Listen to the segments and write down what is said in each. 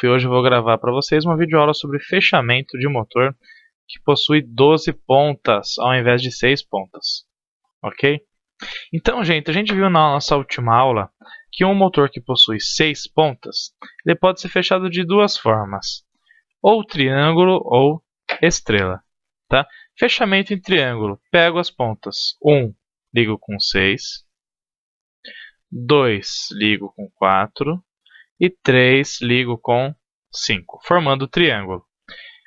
E hoje eu vou gravar para vocês uma videoaula sobre fechamento de motor que possui 12 pontas ao invés de 6 pontas, ok? Então, gente, a gente viu na nossa última aula que um motor que possui 6 pontas, ele pode ser fechado de duas formas, ou triângulo ou estrela, tá? Fechamento em triângulo, pego as pontas 1, ligo com 6, 2, ligo com 4, e 3 ligo com 5, formando o triângulo.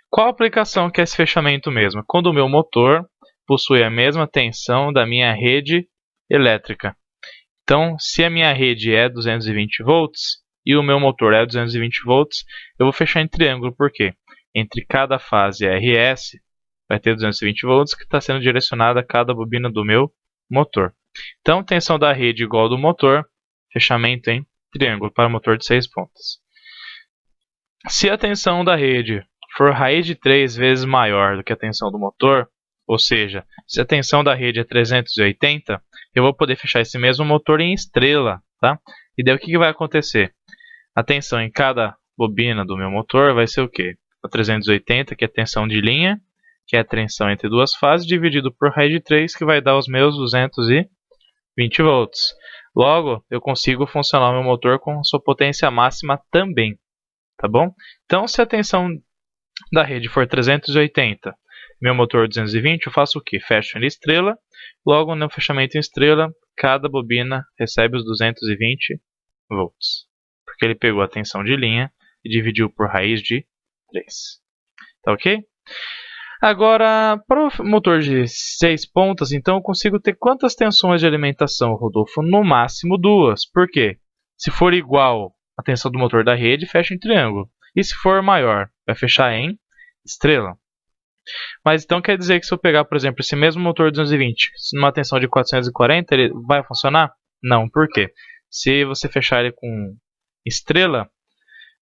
Qual a aplicação que é esse fechamento mesmo? Quando o meu motor possui a mesma tensão da minha rede elétrica. Então, se a minha rede é 220 volts e o meu motor é 220 volts, eu vou fechar em triângulo, por quê? Entre cada fase RS vai ter 220 volts que está sendo direcionada a cada bobina do meu motor. Então, tensão da rede igual ao do motor, fechamento em triângulo para motor de 6 pontas. Se a tensão da rede for raiz de 3 vezes maior do que a tensão do motor, ou seja, se a tensão da rede é 380, eu vou poder fechar esse mesmo motor em estrela, tá? E daí o que vai acontecer? A tensão em cada bobina do meu motor vai ser o quê? A 380, que é a tensão de linha, que é a tensão entre duas fases, dividido por raiz de 3, que vai dar os meus 220 volts. Logo, eu consigo funcionar o meu motor com sua potência máxima também, tá bom? Então, se a tensão da rede for 380, meu motor 220, eu faço o quê? Fecho em estrela, logo no fechamento em estrela, cada bobina recebe os 220 volts, porque ele pegou a tensão de linha e dividiu por raiz de 3. Tá ok? Agora, para o motor de 6 pontas, então eu consigo ter quantas tensões de alimentação, Rodolfo? No máximo 2. Por quê? Se for igual a tensão do motor da rede, fecha em triângulo. E se for maior, vai fechar em estrela. Mas então quer dizer que se eu pegar, por exemplo, esse mesmo motor 220, numa tensão de 440, ele vai funcionar? Não. Por quê? Se você fechar ele com estrela,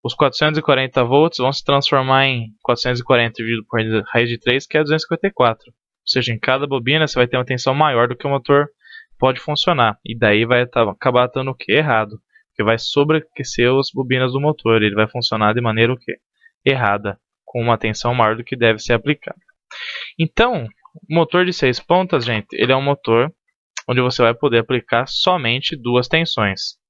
os 440 volts vão se transformar em 440 dividido por raiz de 3, que é 254. Ou seja, em cada bobina você vai ter uma tensão maior do que o motor pode funcionar. E daí vai acabar estando o quê? Errado. Porque vai sobreaquecer as bobinas do motor. Ele vai funcionar de maneira o quê? Errada, com uma tensão maior do que deve ser aplicada. Então, o motor de 6 pontas, gente, ele é um motor onde você vai poder aplicar somente duas tensões.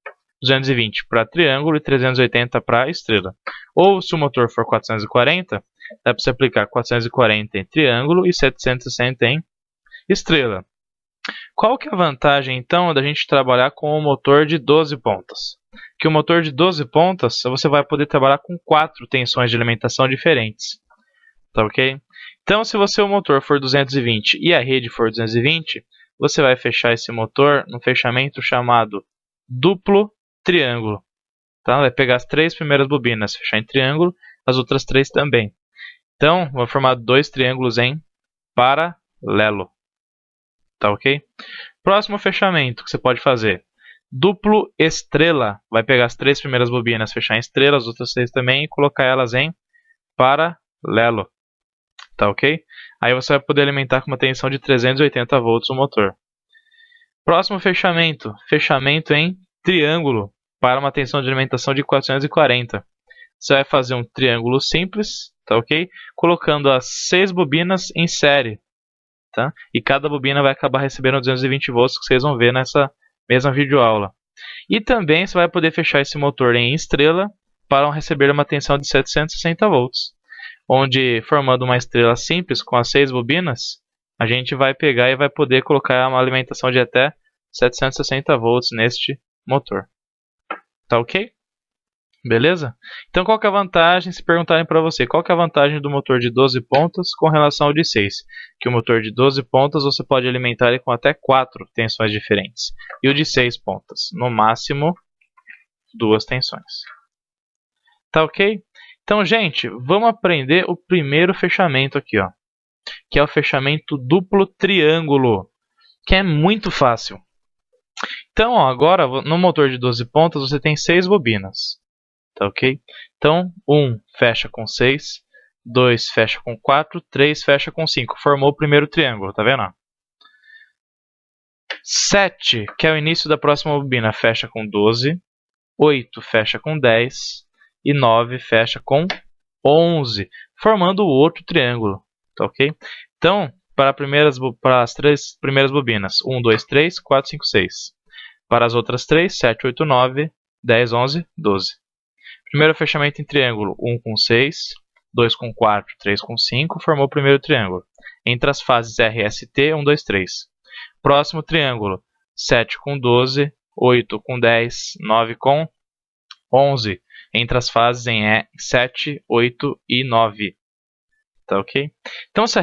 220 para triângulo e 380 para estrela. Ou se o motor for 440, dá para você aplicar 440 em triângulo e 760 em estrela. Qual que é a vantagem então da gente trabalhar com o motor de 12 pontas? Que o motor de 12 pontas você vai poder trabalhar com 4 tensões de alimentação diferentes. Tá ok? Então, se o motor for 220 e a rede for 220, você vai fechar esse motor no fechamento chamado duplo triângulo. Tá? Vai pegar as 3 primeiras bobinas, fechar em triângulo, as outras 3 também. Então, vai formar 2 triângulos em paralelo. Tá ok? Próximo fechamento que você pode fazer. Duplo estrela. Vai pegar as 3 primeiras bobinas, fechar em estrela, as outras 3 também, e colocar elas em paralelo. Tá ok? Aí você vai poder alimentar com uma tensão de 380 volts o motor. Próximo fechamento. Fechamento em triângulo para uma tensão de alimentação de 440. Você vai fazer um triângulo simples, tá ok? Colocando as 6 bobinas em série, tá? E cada bobina vai acabar recebendo 220 volts que vocês vão ver nessa mesma videoaula. E também você vai poder fechar esse motor em estrela para receber uma tensão de 760 volts, onde formando uma estrela simples com as 6 bobinas, a gente vai pegar e vai poder colocar uma alimentação de até 760 volts neste motor. Tá ok? Beleza? Então qual que é a vantagem, se perguntarem para você, qual que é a vantagem do motor de 12 pontas com relação ao de 6? Que o motor de 12 pontas você pode alimentar ele com até 4 tensões diferentes. E o de 6 pontas, no máximo 2 tensões. Tá ok? Então, gente, vamos aprender o primeiro fechamento aqui, ó, que é o fechamento duplo triângulo, que é muito fácil. Então, ó, agora no motor de 12 pontas você tem 6 bobinas, tá ok? Então, 1 fecha com 6, 2 fecha com 4, 3 fecha com 5. Formou o primeiro triângulo, tá vendo? 7, que é o início da próxima bobina, fecha com 12, 8 fecha com 10, e 9 fecha com 11, formando o outro triângulo. Tá ok? Então, para as três primeiras bobinas, 1, 2, 3, 4, 5, 6. Para as outras 3, 7, 8, 9, 10, 11, 12. Primeiro fechamento em triângulo, 1 com 6, 2 com 4, 3 com 5, formou o primeiro triângulo. Entre as fases RST, 1, 2, 3. Próximo triângulo, 7 com 12, 8 com 10, 9 com 11. Entre as fases em 7, 8 e 9. Tá ok? Então, se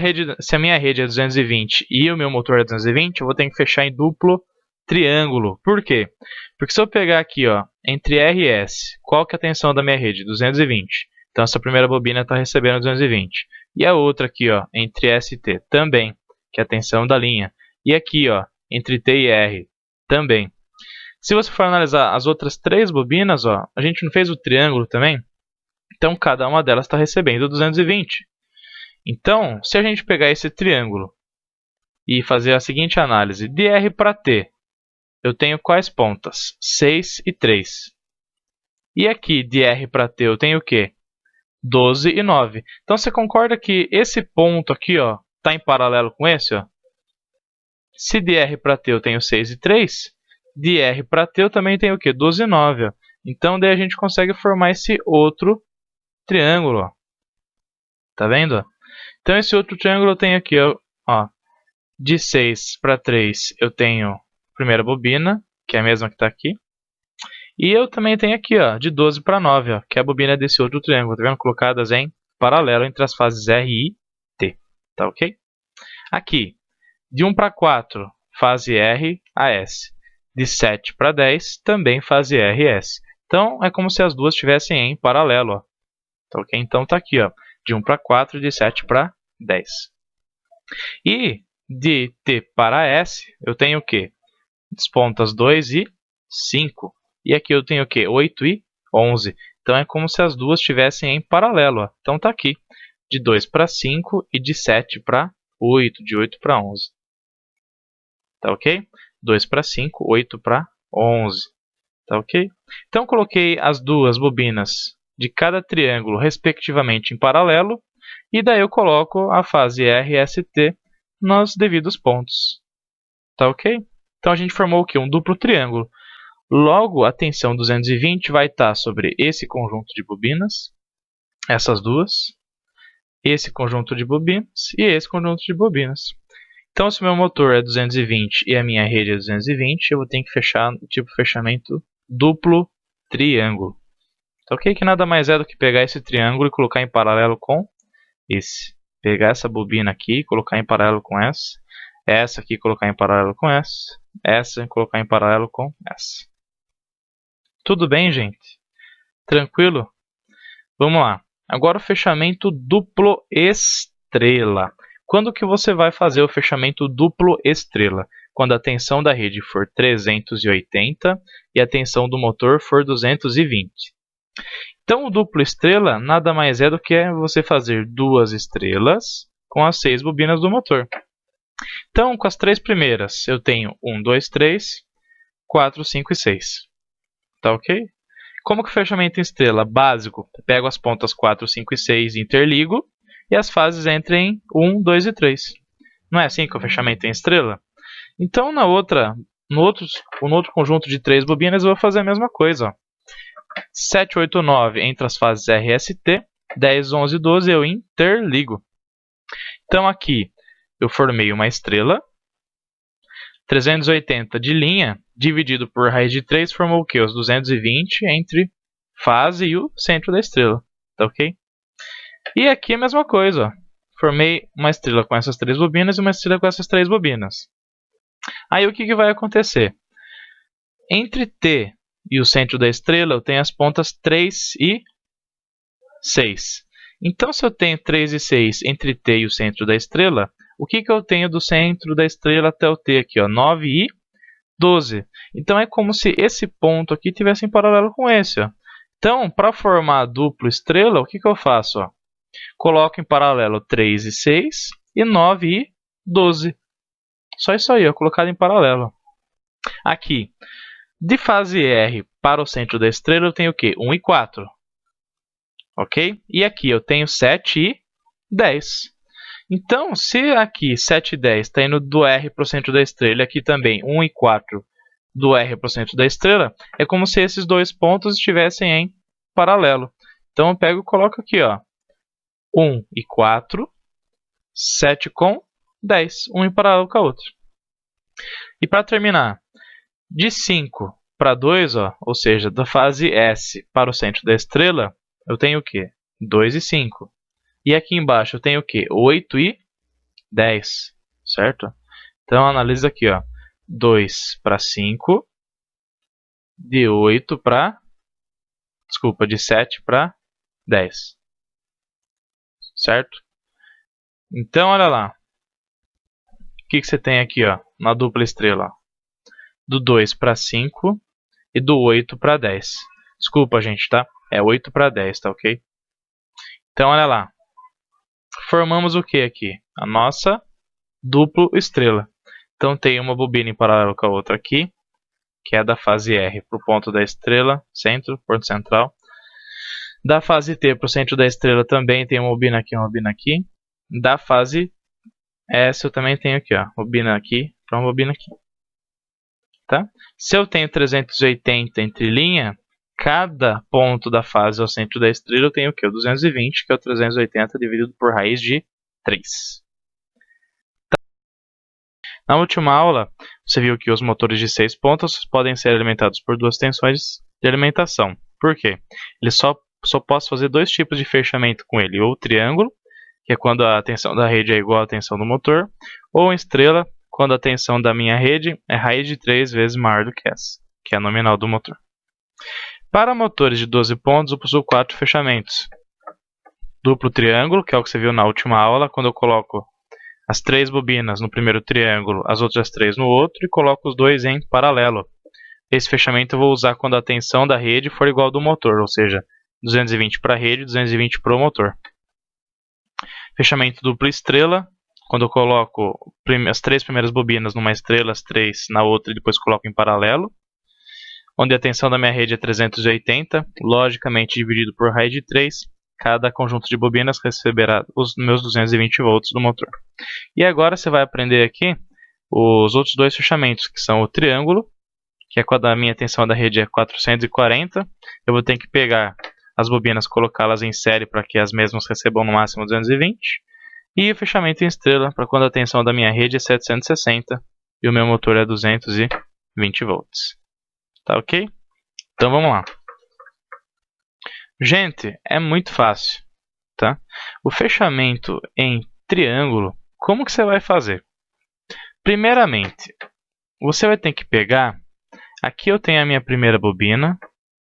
a minha rede é 220 e o meu motor é 220, eu vou ter que fechar em duplo triângulo. Por quê? Porque se eu pegar aqui, ó, entre R e S, qual que é a tensão da minha rede? 220. Então, essa primeira bobina está recebendo 220. E a outra aqui, ó, entre S e T, também, que é a tensão da linha. E aqui, ó, entre T e R, também. Se você for analisar as outras 3 bobinas, ó, a gente não fez o triângulo também? Então, cada uma delas está recebendo 220. Então, se a gente pegar esse triângulo e fazer a seguinte análise, de R para T, eu tenho quais pontas? 6 e 3. E aqui, de R para T, eu tenho o quê? 12 e 9. Então, você concorda que esse ponto aqui está em paralelo com esse? Ó? Se de R para T eu tenho 6 e 3, de R para T eu também tenho o quê? 12 e 9. Ó. Então, daí a gente consegue formar esse outro triângulo. Ó. Tá vendo? Então, esse outro triângulo eu tenho aqui, ó, de 6 para 3 eu tenho a primeira bobina, que é a mesma que está aqui. E eu também tenho aqui, ó, de 12 para 9, ó, que é a bobina desse outro triângulo, tá vendo? Colocadas em paralelo entre as fases R e T, tá ok? Aqui, de 1 para 4, fase R a S. De 7 para 10, também fase R e S. Então, é como se as duas estivessem em paralelo, ó. Tá ok? Então, tá aqui, ó, de 1 para 4 e de 7 para 10. E de T para S, eu tenho o quê? As pontas 2 e 5. E aqui eu tenho o quê? 8 e 11. Então, é como se as duas estivessem em paralelo. Ó. Então, tá aqui. De 2 para 5 e de 7 para 8. De 8 para 11. Tá ok? 2 para 5, 8 para 11. Tá ok? Então, coloquei as duas bobinas de cada triângulo, respectivamente, em paralelo. E daí eu coloco a fase RST nos devidos pontos. Tá ok? Então, a gente formou o quê? Um duplo triângulo. Logo, a tensão 220 vai estar sobre esse conjunto de bobinas, essas duas, esse conjunto de bobinas e esse conjunto de bobinas. Então, se o meu motor é 220 e a minha rede é 220, eu vou ter que fechar o tipo de fechamento duplo triângulo. Tá ok? Que nada mais é do que pegar esse triângulo e colocar em paralelo com esse. Pegar essa bobina aqui e colocar em paralelo com essa aqui e colocar em paralelo com essa e colocar em paralelo com essa. Tudo bem, gente? Tranquilo? Vamos lá. Agora o fechamento duplo estrela. Quando que você vai fazer o fechamento duplo estrela? Quando a tensão da rede for 380 e a tensão do motor for 220. Então, o duplo estrela nada mais é do que você fazer duas estrelas com as 6 bobinas do motor. Então, com as 3 primeiras, eu tenho 1, 2, 3, 4, 5 e 6. Tá ok? Como que o fechamento em estrela? Básico. Pego as pontas 4, 5 e 6 e interligo. E as fases entram em 1, 2 e 3. Não é assim que o fechamento em estrela? Então, no outro conjunto de 3 bobinas, eu vou fazer a mesma coisa. Ó. 7, 8, 9 entre as fases RST. 10, 11 e 12 eu interligo. Então, aqui eu formei uma estrela. 380 de linha, dividido por raiz de 3, formou o quê? Os 220 entre fase e o centro da estrela. Tá ok? E aqui a mesma coisa. Ó. Formei uma estrela com essas 3 bobinas e uma estrela com essas 3 bobinas. Aí o que vai acontecer? Entre T e o centro da estrela, eu tenho as pontas 3 e 6. Então, se eu tenho 3 e 6 entre T e o centro da estrela, o que eu tenho do centro da estrela até o T aqui? Ó, 9 e 12. Então, é como se esse ponto aqui estivesse em paralelo com esse. Ó. Então, para formar a duplo estrela, o que eu faço? Ó? Coloco em paralelo 3 e 6 e 9 e 12. Só isso aí, ó, colocado em paralelo. Aqui, de fase R para o centro da estrela, eu tenho o quê? 1 e 4. ok? E aqui eu tenho 7 e 10. Então, se aqui 7 e 10 está indo do R para o centro da estrela, e aqui também 1 e 4 do R para o centro da estrela, é como se esses dois pontos estivessem em paralelo. Então, eu pego e coloco aqui, ó, 1 e 4, 7 com 10, um em paralelo com a outra. E para terminar, de 5 para 2, ó, ou seja, da fase S para o centro da estrela, eu tenho o quê? 2 e 5. E aqui embaixo eu tenho o quê? 8 e 10, certo? Então analisa aqui, ó, 2 para 5, de 8 para... Desculpa, de 7 para 10. Certo? Então, olha lá. O que você tem aqui, ó, na dupla estrela? Do 2 para 5 e do 8 para 10. Desculpa, gente, tá? É 8 para 10, tá ok? Então, olha lá. Formamos o que aqui? A nossa duplo estrela. Então, tem uma bobina em paralelo com a outra aqui, que é da fase R para o ponto da estrela, centro, ponto central. Da fase T para o centro da estrela também tem uma bobina aqui, uma bobina aqui. Da fase S eu também tenho aqui, ó, bobina aqui para uma bobina aqui. Tá? Se eu tenho 380 entre linha, cada ponto da fase ao centro da estrela eu tenho o quê? O 220, que é o 380 dividido por raiz de 3. Tá? Na última aula, você viu que os motores de 6 pontos podem ser alimentados por duas tensões de alimentação. Por quê? Ele só posso fazer dois tipos de fechamento com ele, ou triângulo, que é quando a tensão da rede é igual à tensão do motor, ou estrela, quando a tensão da minha rede é raiz de 3 vezes maior do que essa, que é a nominal do motor. Para motores de 12 pontos, eu possuo 4 fechamentos. Duplo triângulo, que é o que você viu na última aula, quando eu coloco as 3 bobinas no primeiro triângulo, as outras 3 no outro, e coloco os dois em paralelo. Esse fechamento eu vou usar quando a tensão da rede for igual ao do motor, ou seja, 220 para a rede e 220 para o motor. Fechamento duplo estrela, quando eu coloco as 3 primeiras bobinas numa estrela, as 3 na outra e depois coloco em paralelo. Onde a tensão da minha rede é 380, logicamente dividido por raiz de 3, cada conjunto de bobinas receberá os meus 220 volts do motor. E agora você vai aprender aqui os outros dois fechamentos, que são o triângulo, que é quando a minha tensão da rede é 440, eu vou ter que pegar as bobinas, colocá-las em série para que as mesmas recebam no máximo 220. E o fechamento em estrela, para quando a tensão da minha rede é 760 e o meu motor é 220 volts. Tá ok? Então vamos lá. Gente, é muito fácil, tá? O fechamento em triângulo, como que você vai fazer? Primeiramente, você vai ter que pegar... Aqui eu tenho a minha primeira bobina,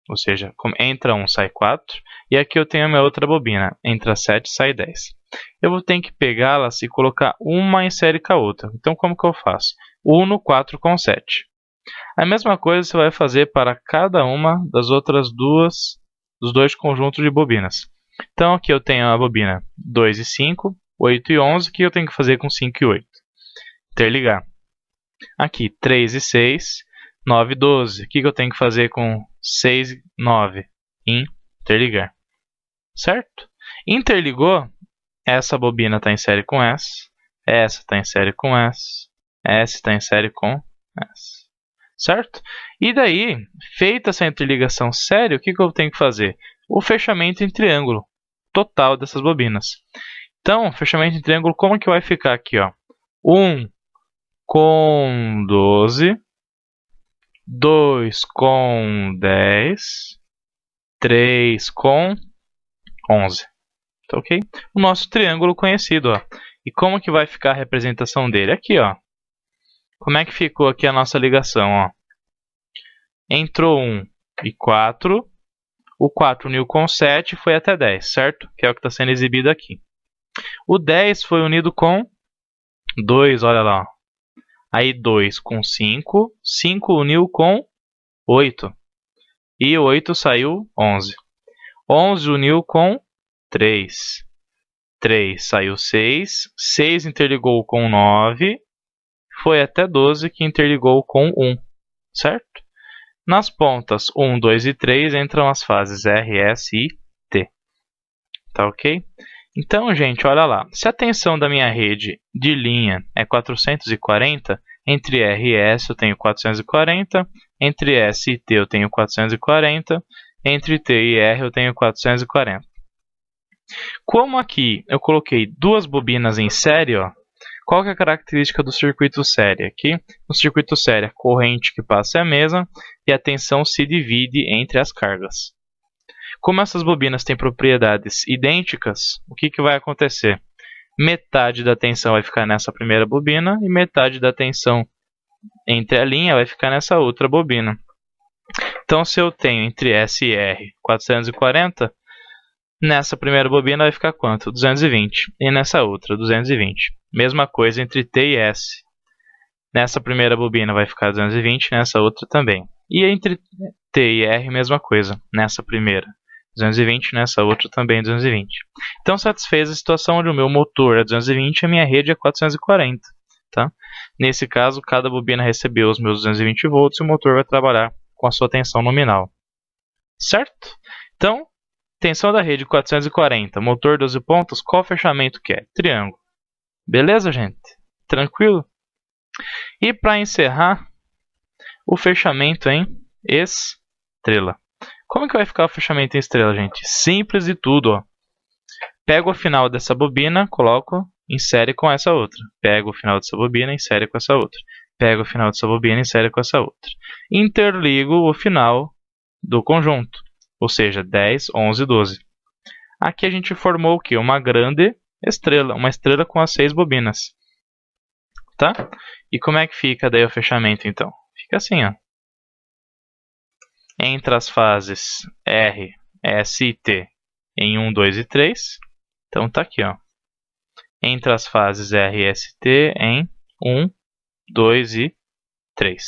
ou seja, entra 1, sai 4. E aqui eu tenho a minha outra bobina, entra 7, sai 10. Eu vou ter que pegá-las e colocar uma em série com a outra. Então, como que eu faço? Uno 4 com 7. A mesma coisa você vai fazer para cada uma das outras dos dois conjuntos de bobinas. Então, aqui eu tenho a bobina 2 e 5, 8 e 11, que eu tenho que fazer com 5 e 8. Interligar. Aqui, 3 e 6, 9 e 12. O que eu tenho que fazer com 6 e 9? Interligar. Certo? Interligou, essa bobina está em série com essa está em série com essa está em série com essa. Certo? E daí, feita essa interligação séria, o que eu tenho que fazer? O fechamento em triângulo total dessas bobinas. Então, fechamento em triângulo, como que vai ficar aqui? Ó? 1 com 12, 2 com 10, 3 com 11. Tá ok? O nosso triângulo conhecido. Ó. E como que vai ficar a representação dele? Aqui, ó. Como é que ficou aqui a nossa ligação? Ó? Entrou 1 e 4. O 4 uniu com 7 foi até 10, certo? Que é o que está sendo exibido aqui. O 10 foi unido com 2, olha lá. Aí 2 com 5. 5 uniu com 8. E 8 saiu 11. 11 uniu com 3. 3 saiu 6. 6 interligou com 9. Foi até 12 que interligou com 1. Certo? Nas pontas 1, 2 e 3 entram as fases R, S e T. Tá ok? Então, gente, olha lá. Se a tensão da minha rede de linha é 440, entre R e S eu tenho 440, entre S e T eu tenho 440, entre T e R eu tenho 440. Como aqui eu coloquei duas bobinas em série, ó, qual que é a característica do circuito série? Aqui, no circuito série, a corrente que passa é a mesma e a tensão se divide entre as cargas. Como essas bobinas têm propriedades idênticas, o que vai acontecer? Metade da tensão vai ficar nessa primeira bobina e metade da tensão entre a linha vai ficar nessa outra bobina. Então, se eu tenho entre S e R 440, nessa primeira bobina vai ficar quanto? 220. E nessa outra, 220. Mesma coisa entre T e S. Nessa primeira bobina vai ficar 220, nessa outra também. E entre T e R, mesma coisa. Nessa primeira, 220, nessa outra também 220. Então, satisfez a situação onde o meu motor é 220 e a minha rede é 440. Tá? Nesse caso, cada bobina recebeu os meus 220 volts e o motor vai trabalhar com a sua tensão nominal. Certo? Então, tensão da rede 440, motor 12 pontos, qual fechamento que é? Triângulo. Beleza, gente? Tranquilo? E para encerrar, o fechamento em estrela. Como que vai ficar o fechamento em estrela, gente? Simples de tudo, ó. Pego o final dessa bobina, coloco em série com essa outra. Pego o final dessa bobina, em série com essa outra. Pego o final dessa bobina, em série com essa outra. Interligo o final do conjunto. Ou seja, 10, 11, 12. Aqui a gente formou o quê? Uma grande estrela. Uma estrela com as 6 bobinas. Tá? E como é que fica daí o fechamento, então? Fica assim, ó. Entre as fases R, S e T em 1, 2 e 3. Então tá aqui, ó. Entre as fases R, S e T em 1, 2 e 3.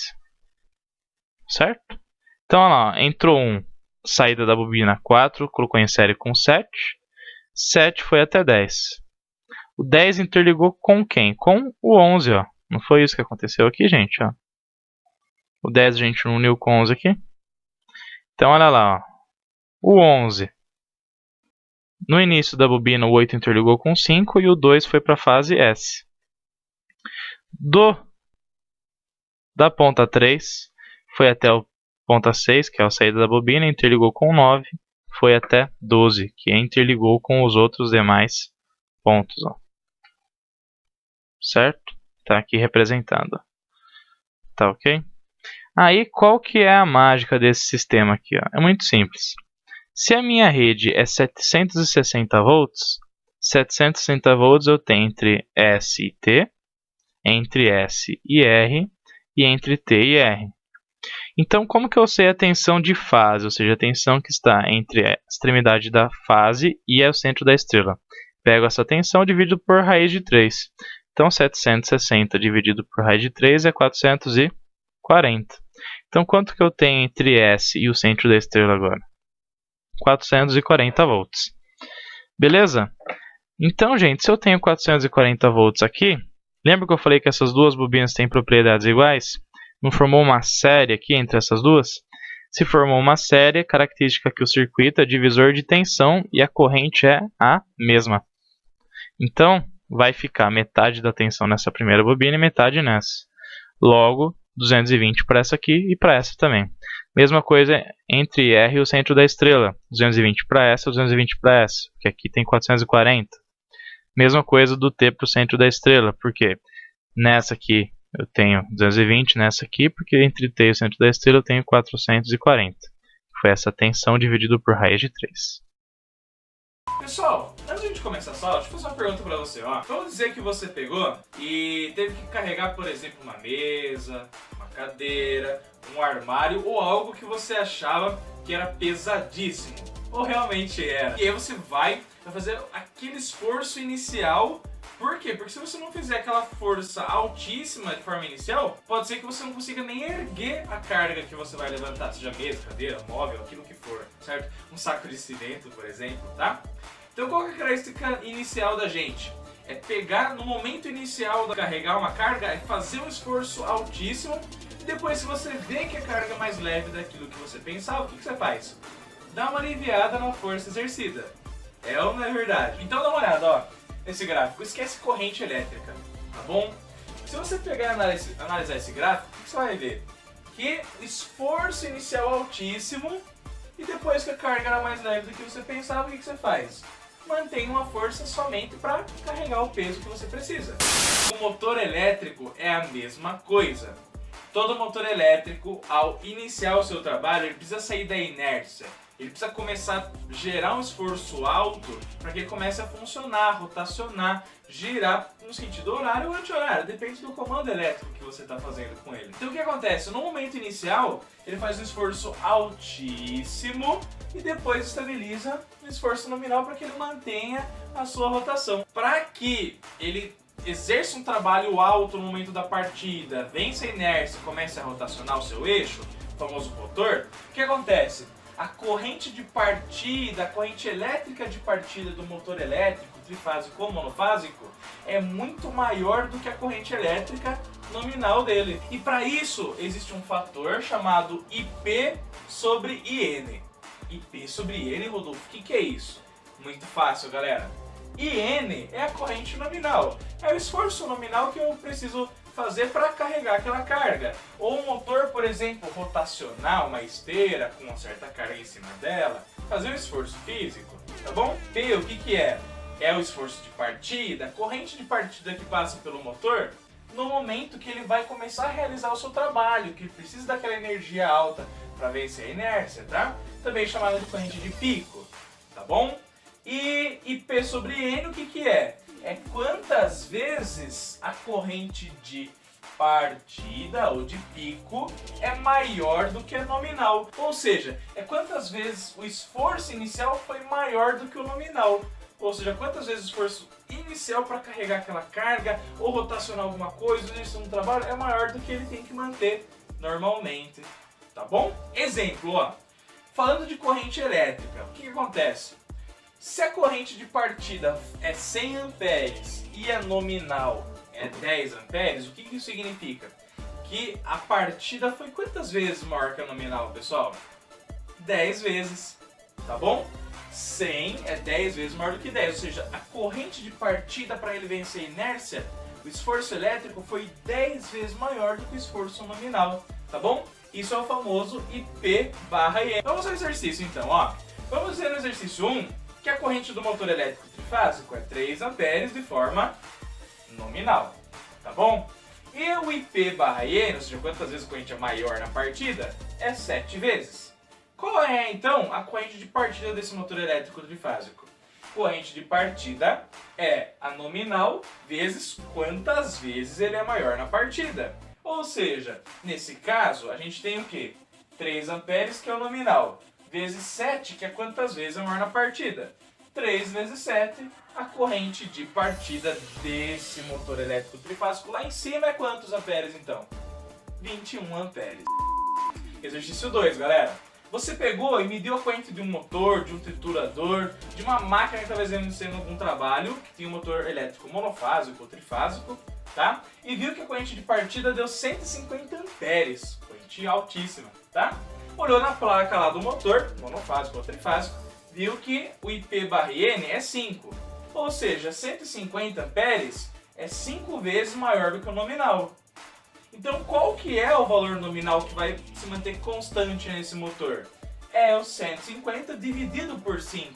Certo? Então, olha lá, entrou 1. Saída da bobina 4, colocou em série com 7. 7 foi até 10. O 10 interligou com quem? Com o 11, ó. Não foi isso que aconteceu aqui, gente, ó. O 10 a gente uniu com 11 aqui. Então, olha lá, ó. O 11. No início da bobina, o 8 interligou com 5 e o 2 foi para a fase S. Da ponta 3, foi até o ponta 6, que é a saída da bobina, interligou com 9, foi até 12, que interligou com os outros demais pontos. Ó. Certo? Está aqui representado. Tá ok? Aí, qual que é a mágica desse sistema aqui? Ó? É muito simples. Se a minha rede é 760 volts, 760 volts eu tenho entre S e T, entre S e R e entre T e R. Então, como que eu sei a tensão de fase, ou seja, a tensão que está entre a extremidade da fase e o centro da estrela? Pego essa tensão e divido por raiz de 3. Então, 760 dividido por raiz de 3 é 440. Então, quanto que eu tenho entre S e o centro da estrela agora? 440 volts. Beleza? Então, gente, se eu tenho 440 volts aqui, lembra que eu falei que essas duas bobinas têm propriedades iguais? Não formou uma série aqui entre essas duas? Se formou uma série, característica que o circuito é divisor de tensão e a corrente é a mesma. Então, vai ficar metade da tensão nessa primeira bobina e metade nessa. Logo, 220 para essa aqui e para essa também. Mesma coisa entre R e o centro da estrela. 220 para essa, 220 para essa. Porque aqui tem 440. Mesma coisa do T para o centro da estrela. Porque nessa aqui eu tenho 220, nessa aqui, porque entre T e o centro da estrela eu tenho 440. Foi essa tensão dividido por raiz de 3. Pessoal, antes de a gente começar a aula, deixa eu fazer uma pergunta pra você, ó. Vamos dizer que você pegou e teve que carregar, por exemplo, uma mesa, uma cadeira, um armário ou algo que você achava que era pesadíssimo. Ou realmente era. E aí você vai fazer aquele esforço inicial. Por quê? Porque se você não fizer aquela força altíssima de forma inicial, pode ser que você não consiga nem erguer a carga que você vai levantar, seja mesa, cadeira, móvel, aquilo que for, certo? Um saco de cimento, por exemplo, tá? Então qual que é a característica inicial da gente? É pegar no momento inicial de carregar uma carga, é fazer um esforço altíssimo, e depois se você vê que a carga é mais leve daquilo que você pensava, o que você faz? Dá uma aliviada na força exercida. É ou não é verdade? Então dá uma olhada, ó, nesse gráfico. Esquece corrente elétrica, tá bom? Se você pegar e analisar esse gráfico, o que você vai ver? Que esforço inicial altíssimo e depois que a carga era mais leve do que você pensava, o que você faz? Mantém uma força somente para carregar o peso que você precisa. O motor elétrico é a mesma coisa. Todo motor elétrico, ao iniciar o seu trabalho, ele precisa sair da inércia. Ele precisa começar a gerar um esforço alto para que ele comece a funcionar, rotacionar, girar no sentido horário ou anti-horário, depende do comando elétrico que você está fazendo com ele. Então o que acontece? No momento inicial, ele faz um esforço altíssimo e depois estabiliza um esforço nominal para que ele mantenha a sua rotação. Para que ele exerça um trabalho alto no momento da partida, vença a inércia e comece a rotacionar o seu eixo, o famoso rotor, o que acontece? A corrente de partida, a corrente elétrica de partida do motor elétrico, trifásico ou monofásico, é muito maior do que a corrente elétrica nominal dele. E para isso, existe um fator chamado IP sobre IN. IP sobre IN, Rodolfo, o que é isso? Muito fácil, galera. IN é a corrente nominal. É o esforço nominal que eu preciso fazer para carregar aquela carga. Ou um motor, por exemplo, rotacionar uma esteira com uma certa carga em cima dela, fazer um esforço físico, tá bom? P, o que é? É o esforço de partida, a corrente de partida que passa pelo motor no momento que ele vai começar a realizar o seu trabalho, que ele precisa daquela energia alta para vencer a inércia, tá? Também chamada de corrente de pico, tá bom? E IP sobre N, o que é? É quantas vezes a corrente de partida ou de pico é maior do que a nominal. Ou seja, é quantas vezes o esforço inicial foi maior do que o nominal. Ou seja, quantas vezes o esforço inicial para carregar aquela carga ou rotacionar alguma coisa, exercer um trabalho, é maior do que ele tem que manter normalmente. Tá bom? Exemplo, ó. Falando de corrente elétrica, o que acontece? Se a corrente de partida é 100 amperes e a nominal é 10 amperes, o que isso significa? Que a partida foi quantas vezes maior que a nominal, pessoal? 10 vezes, tá bom? 100 é 10 vezes maior do que 10, ou seja, a corrente de partida para ele vencer a inércia, o esforço elétrico foi 10 vezes maior do que o esforço nominal, tá bom? Isso é o famoso IP/IN. Vamos ao exercício então, ó. Vamos ver no exercício 1 que a corrente do motor elétrico trifásico é 3 amperes de forma nominal, tá bom? E o IP/IN, ou seja, quantas vezes a corrente é maior na partida, é 7 vezes. Qual é, então, a corrente de partida desse motor elétrico trifásico? Corrente de partida é a nominal vezes quantas vezes ele é maior na partida. Ou seja, nesse caso, a gente tem o quê? 3 amperes, que é o nominal, vezes 7, que é quantas vezes é maior na partida. 3 vezes 7, a corrente de partida desse motor elétrico trifásico lá em cima é quantos amperes, então? 21 amperes. Exercício 2, galera. Você pegou e mediu a corrente de um motor, de um triturador, de uma máquina que estava exercendo algum trabalho, que tinha um motor elétrico monofásico ou trifásico, tá? E viu que a corrente de partida deu 150 amperes, corrente altíssima, tá? Olhou na placa lá do motor, monofásico ou trifásico, viu que o IP/IN é 5. Ou seja, 150 amperes é 5 vezes maior do que o nominal. Então qual que é o valor nominal que vai se manter constante nesse motor? É o 150 dividido por 5,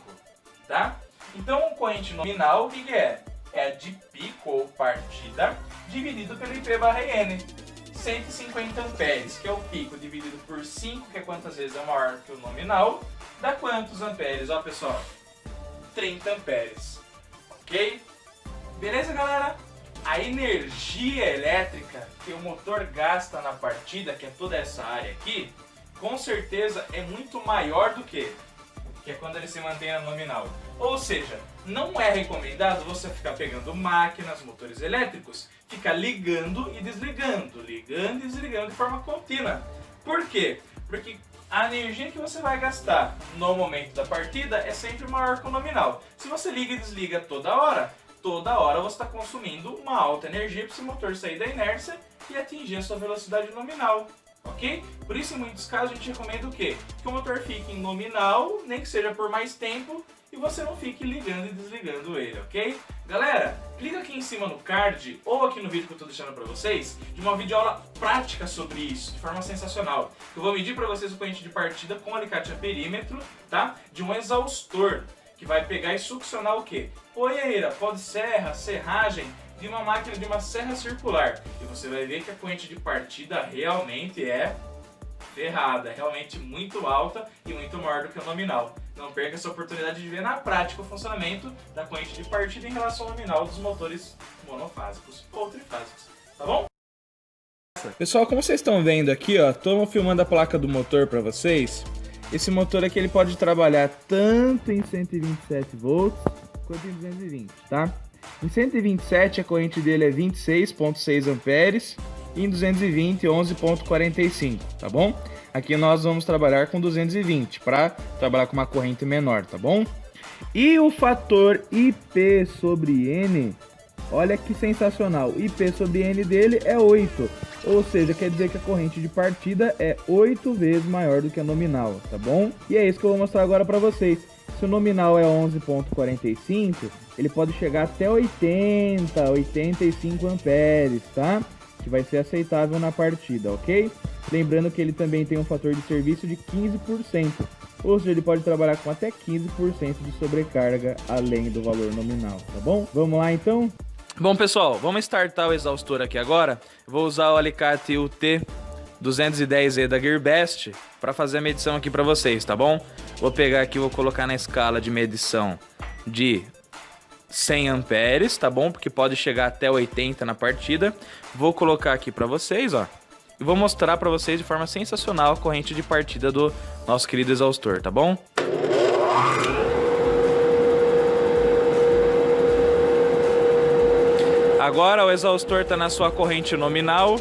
tá? Então a corrente nominal, o que é? É a de pico ou partida dividido pelo IP/IN. 150 amperes, que é o pico, dividido por 5, que é quantas vezes é maior que o nominal, dá quantos amperes? Ó, pessoal, 30 amperes, ok? Beleza, galera? A energia elétrica que o motor gasta na partida, que é toda essa área aqui, com certeza é muito maior do que é quando ele se mantém na nominal. Ou seja, não é recomendado você ficar pegando máquinas, motores elétricos, ficar ligando e desligando de forma contínua. Por quê? Porque a energia que você vai gastar no momento da partida é sempre maior que o nominal. Se você liga e desliga toda hora você está consumindo uma alta energia para esse motor sair da inércia e atingir a sua velocidade nominal. Ok? ok? Por isso, em muitos casos, a gente recomenda o quê? Que o motor fique em nominal, nem que seja por mais tempo, e você não fique ligando e desligando ele, ok? Galera, clica aqui em cima no card, ou aqui no vídeo que eu tô deixando pra vocês, de uma videoaula prática sobre isso, de forma sensacional. Eu vou medir pra vocês o corrente de partida com alicate a perímetro, tá? De um exaustor, que vai pegar e succionar o quê? Poeira, pó de serra, serragem, de uma máquina de uma serra circular. E você vai ver que a corrente de partida realmente é ferrada, é realmente muito alta e muito maior do que o nominal. Não perca essa oportunidade de ver na prática o funcionamento da corrente de partida em relação ao nominal dos motores monofásicos ou trifásicos, tá bom? Pessoal, como vocês estão vendo aqui, ó, estou filmando a placa do motor para vocês. Esse motor aqui ele pode trabalhar tanto em 127 volts quanto em 220, tá? Em 127 a corrente dele é 26,6 amperes e em 220 11,45, tá bom? Aqui nós vamos trabalhar com 220 para trabalhar com uma corrente menor, tá bom? E o fator IP sobre N, olha que sensacional, IP sobre N dele é 8, ou seja, quer dizer que a corrente de partida é 8 vezes maior do que a nominal, tá bom? E é isso que eu vou mostrar agora para vocês. Se o nominal é 11,45, ele pode chegar até 80, 85 amperes, tá? Que vai ser aceitável na partida, ok? Lembrando que ele também tem um fator de serviço de 15%, ou seja, ele pode trabalhar com até 15% de sobrecarga além do valor nominal, tá bom? Vamos lá então? Bom pessoal, vamos startar o exaustor aqui agora. Vou usar o alicate UT210E da Gearbest para fazer a medição aqui para vocês, tá bom? Vou pegar aqui e vou colocar na escala de medição de 100 amperes, tá bom? Porque pode chegar até 80 na partida. Vou colocar aqui para vocês, ó. E vou mostrar para vocês de forma sensacional a corrente de partida do nosso querido exaustor, tá bom? Agora o exaustor está na sua corrente nominal,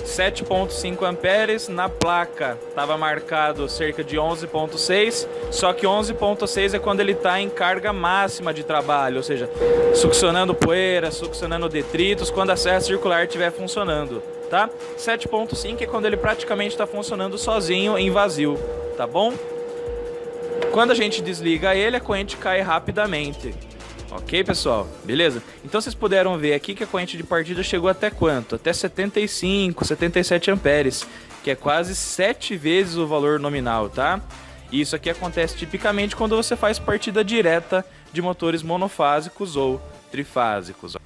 7,5 amperes, na placa estava marcado cerca de 11,6, só que 11,6 é quando ele está em carga máxima de trabalho, ou seja, succionando poeira, succionando detritos, quando a serra circular estiver funcionando, tá? 7,5 é quando ele praticamente está funcionando sozinho em vazio, tá bom? Quando a gente desliga ele, a corrente cai rapidamente. Ok, pessoal? Beleza? Então vocês puderam ver aqui que a corrente de partida chegou até quanto? Até 75, 77 amperes, que é quase 7 vezes o valor nominal, tá? E isso aqui acontece tipicamente quando você faz partida direta de motores monofásicos ou trifásicos.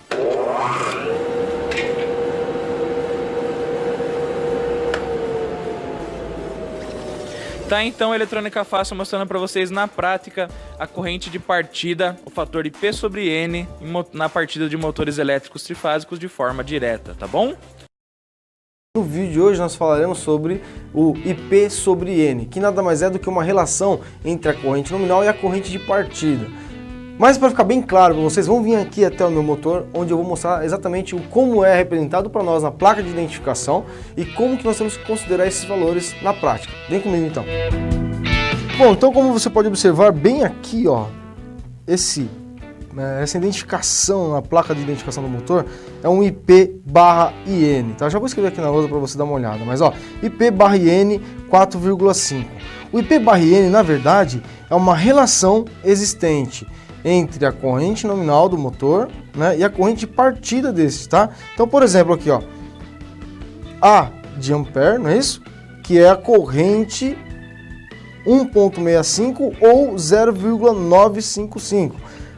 Tá, então, Eletrônica Fácil mostrando para vocês na prática a corrente de partida, o fator IP sobre N na partida de motores elétricos trifásicos de forma direta, tá bom? No vídeo de hoje nós falaremos sobre o IP sobre N, que nada mais é do que uma relação entre a corrente nominal e a corrente de partida. Mas para ficar bem claro para vocês, vão vir aqui até o meu motor, onde eu vou mostrar exatamente como é representado para nós na placa de identificação e como que nós temos que considerar esses valores na prática. Vem comigo então. Bom, então como você pode observar bem aqui, ó, essa identificação na placa de identificação do motor é um IP/IN, tá? Já vou escrever aqui na lousa para você dar uma olhada, mas ó, IP/IN 4,5. O IP/IN, na verdade, é uma relação existente entre a corrente nominal do motor, né, e a corrente de partida desse, tá? Então, por exemplo, aqui, ó, A de ampere, não é isso? Que é a corrente 1,65 ou 0,955.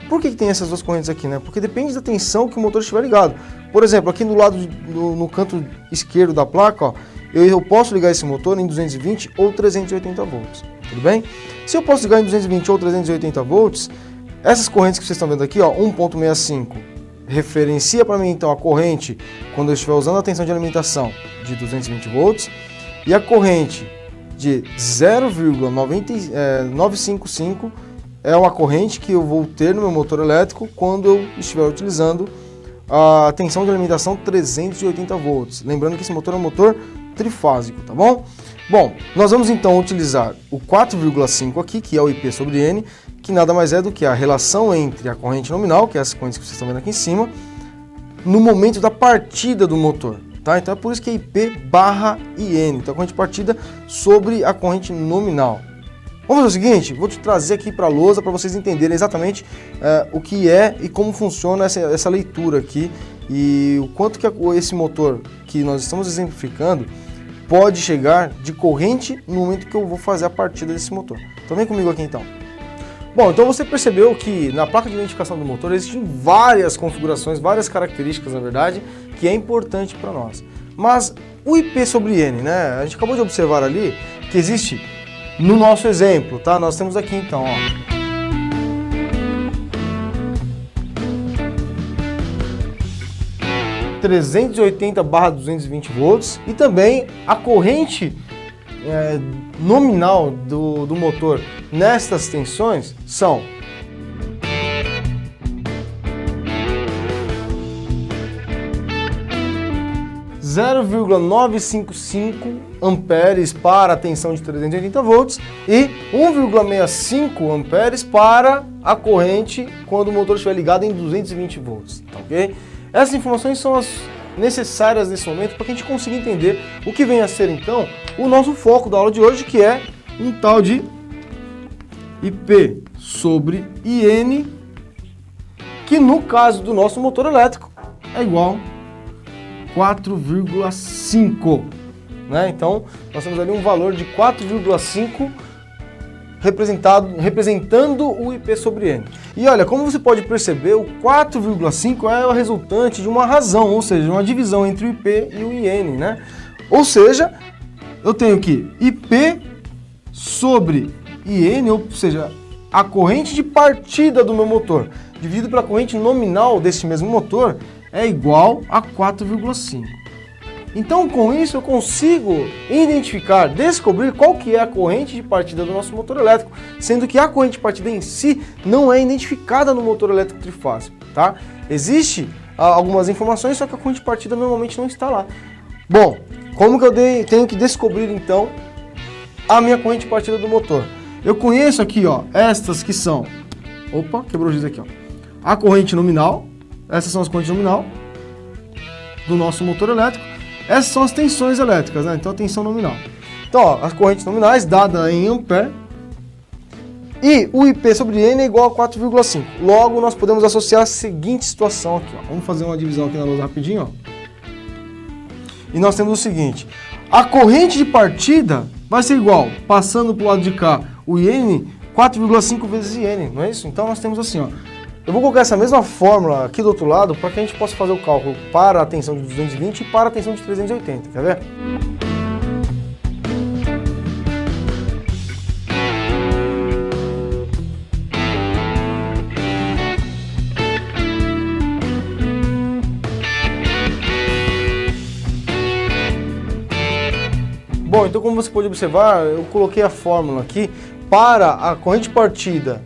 Por que tem essas duas correntes aqui, né? Porque depende da tensão que o motor estiver ligado. Por exemplo, aqui do lado no canto esquerdo da placa, ó, eu posso ligar esse motor em 220 ou 380 volts, tudo bem? Se eu posso ligar em 220 ou 380 volts, essas correntes que vocês estão vendo aqui, ó, 1,65, referencia para mim então a corrente quando eu estiver usando a tensão de alimentação de 220 volts, e a corrente de 0,955 é uma corrente que eu vou ter no meu motor elétrico quando eu estiver utilizando a tensão de alimentação 380 volts. Lembrando que esse motor é um motor trifásico, tá bom? Bom, nós vamos então utilizar o 4,5 aqui, que é o IP sobre N, que nada mais é do que a relação entre a corrente nominal, que é essa corrente que vocês estão vendo aqui em cima, no momento da partida do motor. tá? Então é por isso que é IP barra IN, então a corrente partida sobre a corrente nominal. Vamos fazer o seguinte, vou te trazer aqui para a lousa para vocês entenderem exatamente o que é e como funciona essa leitura aqui e o quanto que esse motor que nós estamos exemplificando pode chegar de corrente no momento que eu vou fazer a partida desse motor. Então vem comigo aqui então. Bom, então você percebeu que na placa de identificação do motor existem várias configurações, várias características na verdade, que é importante para nós. Mas o IP sobre N, né? A gente acabou de observar ali que existe no nosso exemplo, tá? Nós temos aqui então, ó. (380/220 volts) e também a corrente nominal do motor nestas tensões são 0,955 amperes para a tensão de 380 volts e 1,65 amperes para a corrente quando o motor estiver ligado em 220 volts, tá ok? Essas informações são as necessárias nesse momento para que a gente consiga entender o que vem a ser então o nosso foco da aula de hoje, que é um tal de IP sobre IN, que no caso do nosso motor elétrico é igual a 4,5, né? Então nós temos ali um valor de 4,5 representando o IP sobre N. E olha, como você pode perceber, o 4,5 é o resultante de uma razão, ou seja, uma divisão entre o IP e o IN, né? Ou seja, eu tenho que IP sobre IN, ou seja, a corrente de partida do meu motor, dividido pela corrente nominal desse mesmo motor, é igual a 4,5. Então, com isso, eu consigo identificar, descobrir qual que é a corrente de partida do nosso motor elétrico, sendo que a corrente de partida em si não é identificada no motor elétrico trifásico, tá? Existe algumas informações, só que a corrente de partida normalmente não está lá. Bom, como que eu tenho que descobrir, então, a minha corrente de partida do motor? Eu conheço aqui, ó, estas que são... Opa, quebrou o giz aqui, ó. A corrente nominal, essas são as correntes nominal do nosso motor elétrico. Essas são as tensões elétricas, né? Então a tensão nominal. Então, ó, as correntes nominais dadas em ampere e o IP sobre N é igual a 4,5. Logo, nós podemos associar a seguinte situação aqui, ó. Vamos fazer uma divisão aqui na lousa rapidinho, ó. E nós temos o seguinte: a corrente de partida vai ser igual, passando para o lado de cá, o IN, 4,5 vezes IN, não é isso? Então nós temos assim, ó. Eu vou colocar essa mesma fórmula aqui do outro lado para que a gente possa fazer o cálculo para a tensão de 220 e para a tensão de 380, quer ver? Bom, então como você pode observar, eu coloquei a fórmula aqui para a corrente de partida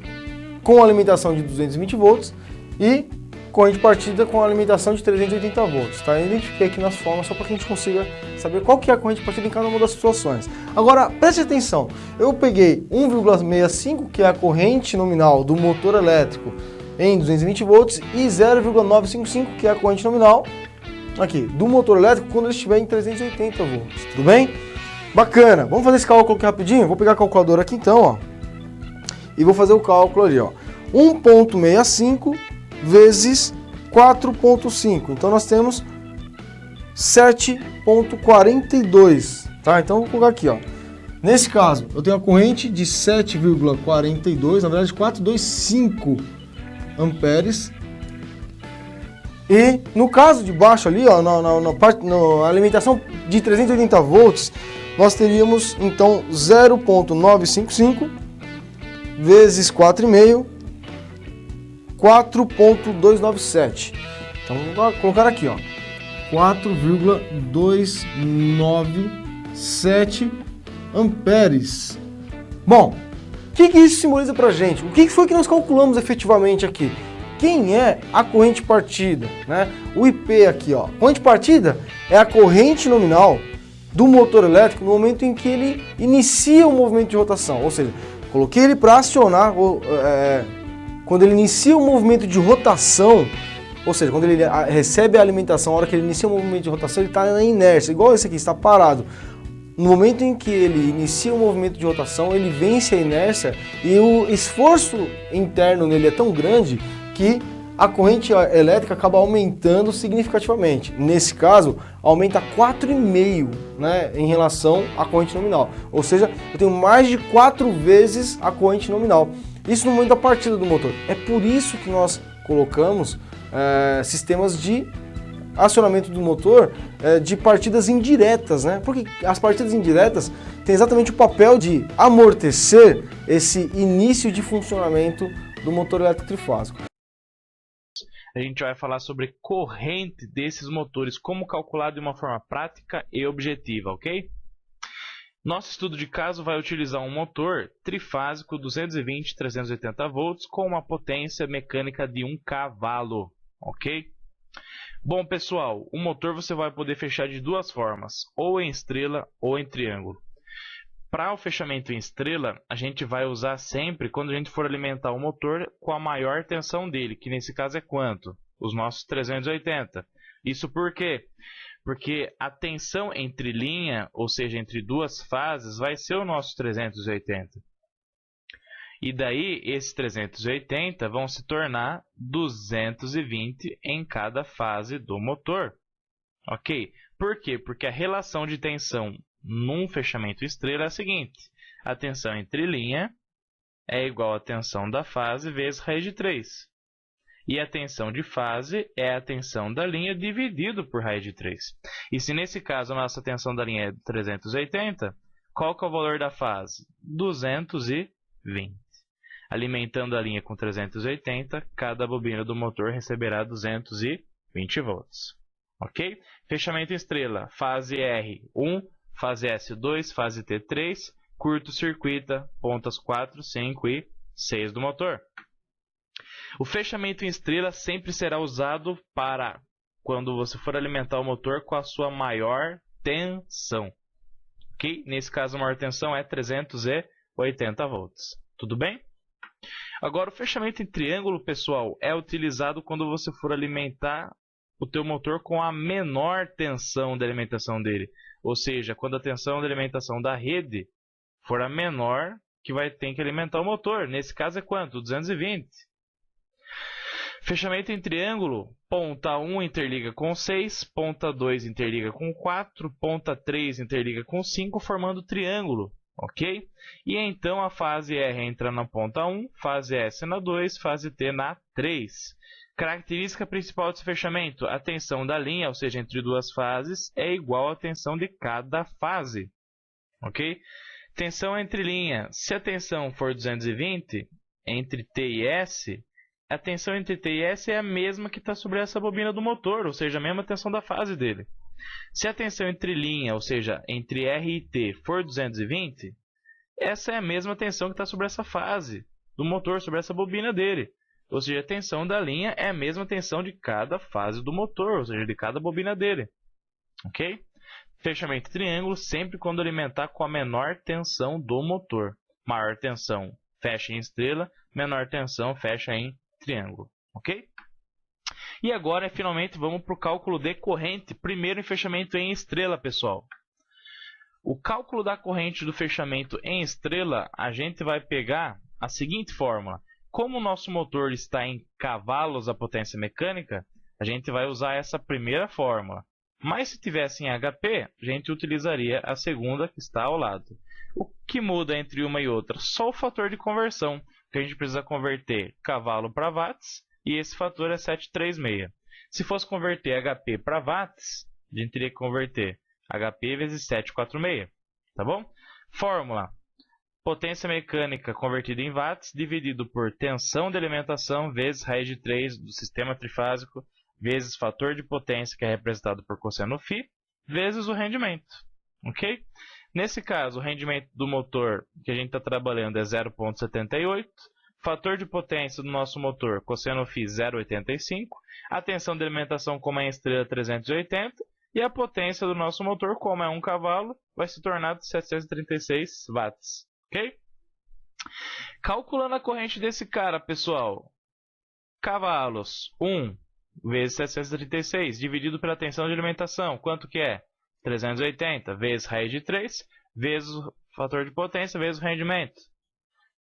com alimentação de 220 volts e corrente de partida com alimentação de 380 volts, tá? Eu identifiquei aqui nas fórmulas só para que a gente consiga saber qual que é a corrente de partida em cada uma das situações. Agora, preste atenção, eu peguei 1,65, que é a corrente nominal do motor elétrico em 220 volts, e 0,955, que é a corrente nominal aqui do motor elétrico quando ele estiver em 380 volts, tudo bem? Bacana, vamos fazer esse cálculo aqui rapidinho? Vou pegar a calculadora aqui então, ó. E vou fazer o cálculo ali, ó. 1,65 vezes 4,5. Então nós temos 7,42. Tá? Então vou colocar aqui, ó. Nesse caso, eu tenho a corrente de 7,42, na verdade 425 amperes. E no caso de baixo ali, ó, na alimentação de 380 volts, nós teríamos então 0,955 vezes 4,5, 4,297. Então vou colocar aqui, ó, 4,297 amperes. Bom, o que isso simboliza pra gente? O que foi que nós calculamos efetivamente aqui? Quem é a corrente partida, né? O IP aqui, ó. Corrente partida é a corrente nominal do motor elétrico no momento em que ele inicia o movimento de rotação, ou seja, coloquei ele para acionar, quando ele inicia o movimento de rotação, Ou seja, quando ele recebe a alimentação, a hora que ele inicia o movimento de rotação, ele está na inércia, igual esse aqui, está parado. No momento em que ele inicia o movimento de rotação, ele vence a inércia e o esforço interno nele é tão grande que a corrente elétrica acaba aumentando significativamente. Nesse caso, aumenta 4,5, né, em relação à corrente nominal. Ou seja, eu tenho mais de 4 vezes a corrente nominal. Isso no momento da partida do motor. É por isso que nós colocamos sistemas de acionamento do motor de partidas indiretas, né? Porque as partidas indiretas têm exatamente o papel de amortecer esse início de funcionamento do motor elétrico trifásico. A gente vai falar sobre corrente desses motores, como calcular de uma forma prática e objetiva, ok? Nosso estudo de caso vai utilizar um motor trifásico 220-380 volts com uma potência mecânica de 1 cavalo, ok? Bom, pessoal, o motor você vai poder fechar de duas formas, ou em estrela ou em triângulo. Para o fechamento em estrela, a gente vai usar sempre quando a gente for alimentar o motor com a maior tensão dele, que nesse caso é quanto? Os nossos 380. Isso por quê? Porque a tensão entre linha, ou seja, entre duas fases, vai ser o nosso 380. E daí, esses 380 vão se tornar 220 em cada fase do motor. Ok? Por quê? Porque a relação de tensão num fechamento estrela é a seguinte. A tensão entre linha é igual à tensão da fase vezes raiz de 3. E a tensão de fase é a tensão da linha dividido por raiz de 3. E se nesse caso a nossa tensão da linha é 380, qual que é o valor da fase? 220. Alimentando a linha com 380, cada bobina do motor receberá 220 volts. Ok? Fechamento estrela, fase R1, fase S2, fase T3, curto-circuita, pontas 4, 5 e 6 do motor. O fechamento em estrela sempre será usado para quando você for alimentar o motor com a sua maior tensão. Ok? Nesse caso, a maior tensão é 380 volts. Tudo bem? Agora, o fechamento em triângulo, pessoal, é utilizado quando você for alimentar o teu motor com a menor tensão de alimentação dele. Ou seja, quando a tensão de alimentação da rede for a menor que vai ter que alimentar o motor. Nesse caso é quanto? 220. Fechamento em triângulo, ponta 1 interliga com 6, ponta 2 interliga com 4, ponta 3 interliga com 5, formando triângulo. Ok? E então a fase R entra na ponta 1, fase S na 2, fase T na 3. Característica principal desse fechamento: a tensão da linha, ou seja, entre duas fases, é igual à tensão de cada fase. Ok? Tensão entre linha. Se a tensão for 220, entre T e S, a tensão entre T e S é a mesma que está sobre essa bobina do motor, ou seja, a mesma tensão da fase dele. Se a tensão entre linha, ou seja, entre R e T, for 220, essa é a mesma tensão que está sobre essa fase do motor, sobre essa bobina dele. Ou seja, a tensão da linha é a mesma tensão de cada fase do motor, ou seja, de cada bobina dele. Ok? Fechamento triângulo sempre quando alimentar com a menor tensão do motor. Maior tensão fecha em estrela, menor tensão fecha em triângulo. Ok? E agora, finalmente, vamos para o cálculo de corrente. Primeiro em fechamento em estrela, pessoal. O cálculo da corrente do fechamento em estrela, a gente vai pegar a seguinte fórmula. Como o nosso motor está em cavalos a potência mecânica, a gente vai usar essa primeira fórmula. Mas se tivesse em HP, a gente utilizaria a segunda que está ao lado. O que muda entre uma e outra? Só o fator de conversão, que a gente precisa converter cavalo para watts, e esse fator é 736. Se fosse converter HP para watts, a gente teria que converter HP vezes 746. Tá bom? Fórmula: potência mecânica convertida em watts dividido por tensão de alimentação vezes raiz de 3 do sistema trifásico vezes fator de potência, que é representado por cosseno φ, vezes o rendimento. Ok? Nesse caso, o rendimento do motor que a gente está trabalhando é 0,78. Fator de potência do nosso motor, cosseno φ 0,85. A tensão de alimentação, como é em estrela, 380. E a potência do nosso motor, como é 1 cavalo, vai se tornar de 736 watts. Ok? Calculando a corrente desse cara, pessoal. Cavalos, 1 vezes 736, dividido pela tensão de alimentação. Quanto que é? 380 vezes raiz de 3, vezes o fator de potência, vezes o rendimento.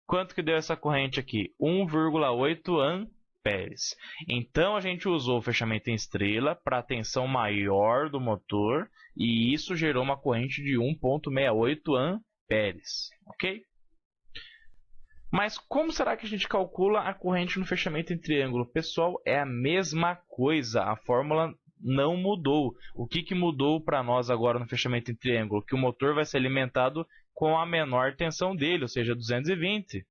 Quanto que deu essa corrente aqui? 1,8 amperes. Então, a gente usou o fechamento em estrela para a tensão maior do motor, e isso gerou uma corrente de 1,68 amperes. Ok? Mas como será que a gente calcula a corrente no fechamento em triângulo? Pessoal, é a mesma coisa, a fórmula não mudou. O que mudou para nós agora no fechamento em triângulo? Que o motor vai ser alimentado com a menor tensão dele, ou seja, 220.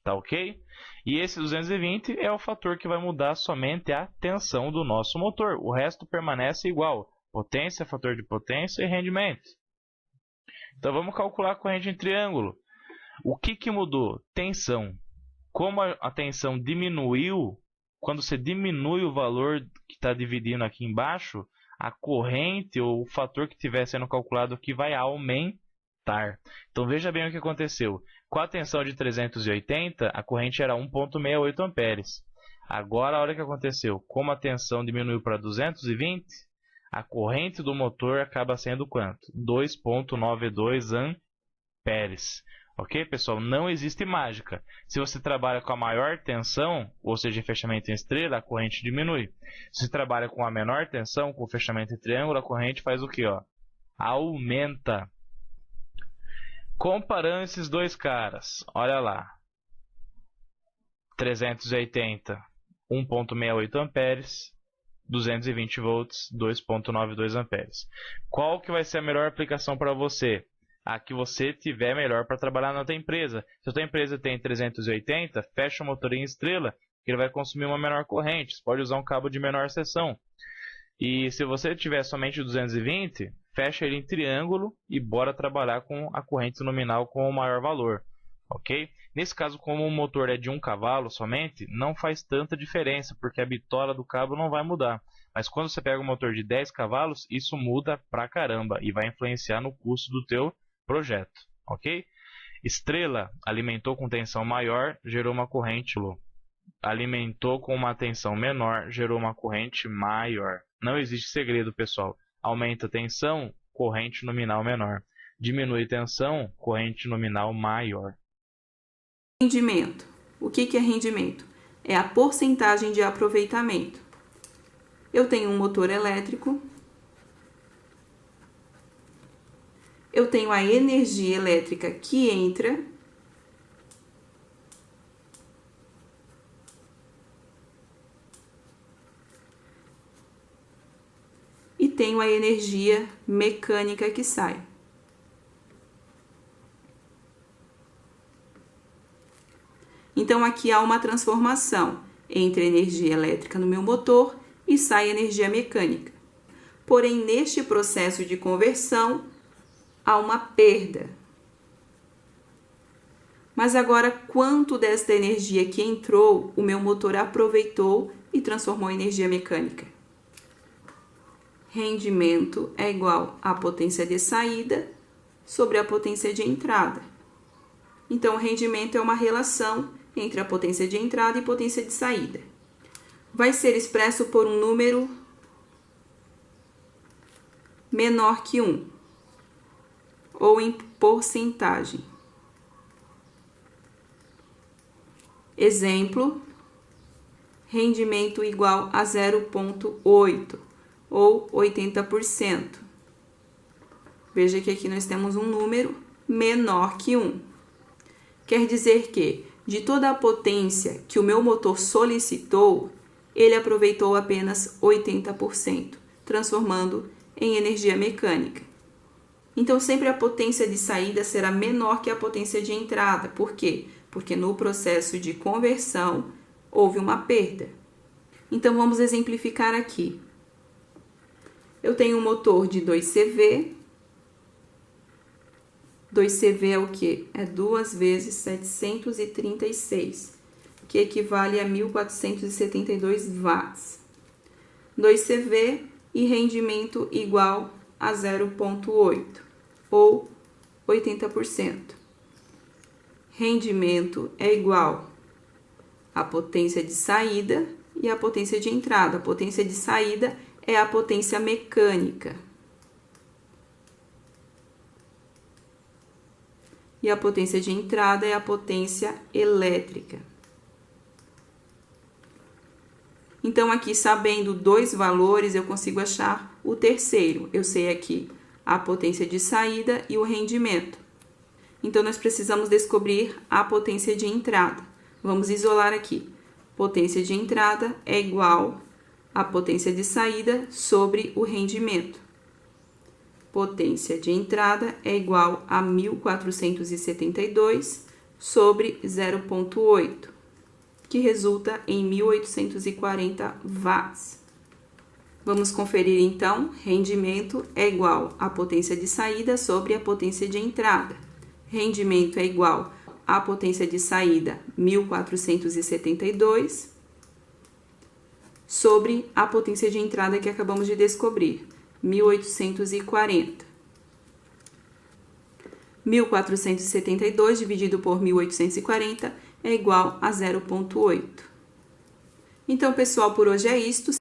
Tá ok? E esse 220 é o fator que vai mudar somente a tensão do nosso motor. O resto permanece igual. Potência, fator de potência e rendimento. Então vamos calcular a corrente em triângulo. O que mudou? Tensão. Como a tensão diminuiu, quando você diminui o valor que está dividindo aqui embaixo, a corrente ou o fator que estiver sendo calculado aqui vai aumentar. Então veja bem o que aconteceu. Com a tensão de 380, a corrente era 1,68 amperes. Agora, olha o que aconteceu. Como a tensão diminuiu para 220, a corrente do motor acaba sendo quanto? 2,92 amperes. Ok, pessoal? Não existe mágica. Se você trabalha com a maior tensão, ou seja, em fechamento em estrela, a corrente diminui. Se você trabalha com a menor tensão, com o fechamento em triângulo, a corrente faz o quê? Aumenta. Comparando esses dois caras, olha lá. 380, 1,68 amperes. 220 volts, 2,92 amperes. Qual que vai ser a melhor aplicação para você? A que você tiver melhor para trabalhar na tua empresa. Se a tua empresa tem 380, fecha o motor em estrela, que ele vai consumir uma menor corrente. Você pode usar um cabo de menor seção. E se você tiver somente 220, fecha ele em triângulo e bora trabalhar com a corrente nominal com o maior valor. Ok? Nesse caso, como o motor é de 1 cavalo somente, não faz tanta diferença, porque a bitola do cabo não vai mudar. Mas quando você pega um motor de 10 cavalos, isso muda pra caramba e vai influenciar no custo do teu projeto, ok? Estrela alimentou com tensão maior, gerou uma corrente. Alimentou com uma tensão menor, gerou uma corrente maior. Não existe segredo, pessoal. Aumenta a tensão, corrente nominal menor. Diminui tensão, corrente nominal maior. Rendimento. O que é rendimento? É a porcentagem de aproveitamento. Eu tenho um motor elétrico. Eu tenho a energia elétrica que entra. E tenho a energia mecânica que sai. Então, aqui há uma transformação entre a energia elétrica no meu motor e sai energia mecânica. Porém, neste processo de conversão, há uma perda. Mas agora, quanto desta energia que entrou, o meu motor aproveitou e transformou em energia mecânica? Rendimento é igual à potência de saída sobre a potência de entrada. Então, o rendimento é uma relação entre a potência de entrada e potência de saída. Vai ser expresso por um número menor que 1, ou em porcentagem. Exemplo, rendimento igual a 0,8, ou 80%. Veja que aqui nós temos um número menor que 1. Quer dizer que, de toda a potência que o meu motor solicitou, ele aproveitou apenas 80%, transformando em energia mecânica. Então, sempre a potência de saída será menor que a potência de entrada. Por quê? Porque no processo de conversão houve uma perda. Então, vamos exemplificar aqui. Eu tenho um motor de 2 CV. 2 CV é o quê? É 2 vezes 736, que equivale a 1.472 watts. 2 CV e rendimento igual a 0,8, ou 80%. Rendimento é igual à potência de saída e a potência de entrada. A potência de saída é a potência mecânica. E a potência de entrada é a potência elétrica. Então, aqui, sabendo dois valores, eu consigo achar o terceiro. Eu sei aqui a potência de saída e o rendimento. Então, nós precisamos descobrir a potência de entrada. Vamos isolar aqui. Potência de entrada é igual à potência de saída sobre o rendimento. Potência de entrada é igual a 1.472 sobre 0,8, que resulta em 1.840 watts. Vamos conferir então, rendimento é igual à potência de saída sobre a potência de entrada. Rendimento é igual à potência de saída, 1.472, sobre a potência de entrada que acabamos de descobrir, 1.840. 1.472 dividido por 1.840 é igual a 0,8. Então, pessoal, por hoje é isto.